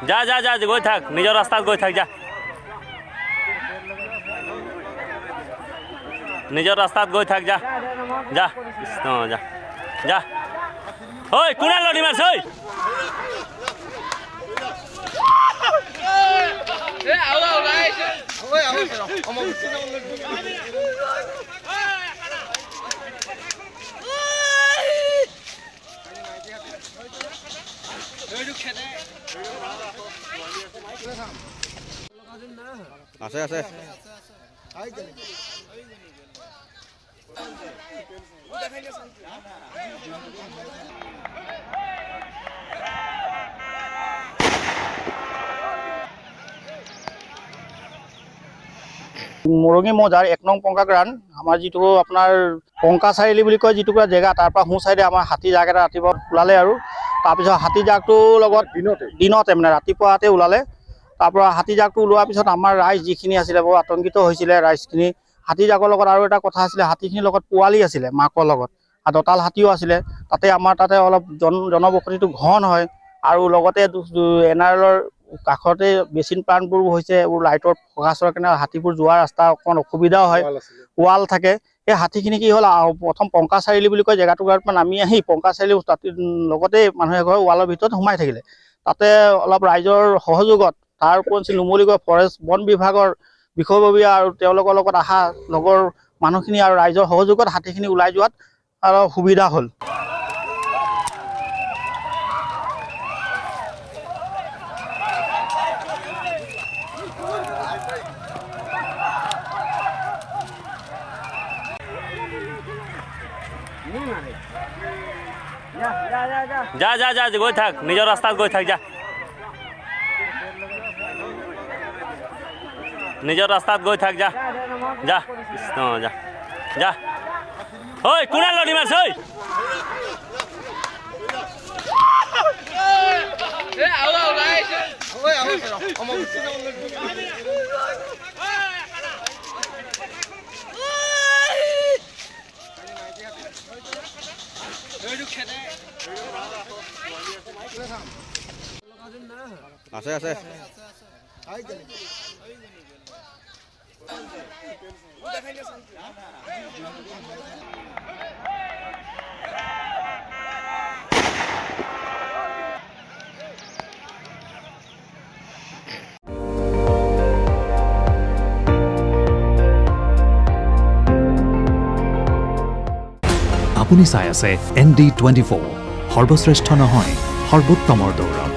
যা যা যা গৈ থাক নিজৰ ৰাস্তাত গৈ থাক যা নিজৰ ৰাস্তাত গৈ থাক যা যা কৃষ্ণ যা যা ঐ কোনে লৰি মাছ ঐ আছে আছে মুৰঙী মৌজাৰ 1 নং পংকাগ্ৰান আমাৰ যিটো আপোনাৰ পংকা চাৰিআলি বুলি কয় যিটুকুৰা জেগা তাৰ পৰা সোঁ চাইডে আমাৰ হাতী জাক এটা ৰাতিপুৱা ওলালে আৰু তাৰপিছত হাতী জাকটোৰ লগত দিনতে মানে ৰাতিপুৱাতে ওলালে তাৰ পৰা হাতী জাকটো ওলোৱাৰ পিছত আমাৰ ৰাইজ যিখিনি আছিলে বৰ আতংকিত হৈছিলে ৰাইজখিনি হাতী জাকৰ লগত আৰু এটা কথা আছিলে হাতীখিনিৰ লগত পোৱালি আছিলে মাকৰ লগত আৰু দঁতাল হাতীও আছিলে তাতে আমাৰ তাতে অলপ জনবসতিটো ঘন হয় আৰু লগতে NRLৰ কাষতে বেচিন প্লাণ্টবোৰ হৈছে এইবোৰ লাইটৰ ফকাচৰ কাৰণে হাতীবোৰ যোৱা ৰাস্তা অকণ অসুবিধাও হয় ৱাল থাকে এই হাতীখিনি কি হ'ল প্ৰথম পংকা চাৰিআলি বুলি কয় জেগাটোৰ পৰা নামি আহি পংকা চাৰিআলি লগতে মানুহে ঘৰৰ ৱালৰ ভিতৰত সোমাই থাকিলে তাতে অলপ ৰাইজৰ সহযোগত তাৰ উপৰিঞ্চি নুমলীগড় ফৰেষ্ট বন বিভাগৰ বিষয়ববীয়া আৰু তেওঁলোকৰ লগত অহা লগৰ মানুহখিনি আৰু ৰাইজৰ সহযোগত হাতীখিনি ওলাই যোৱাত অলপ সুবিধা হ'ল যা যা যা গৈ থাক নিজৰ ৰাস্তাত গৈ থাক যা নিজৰ ৰাস্তাত গৈ থাক যা যা কৃষ্ণ যা যা ঐ কোনে লৰি মাছ ঐ আছে আছে আপুনি চাই আছে ND24 সৰ্বশ্ৰেষ্ঠ নহয় সৰ্বোত্তমৰ দৌৰত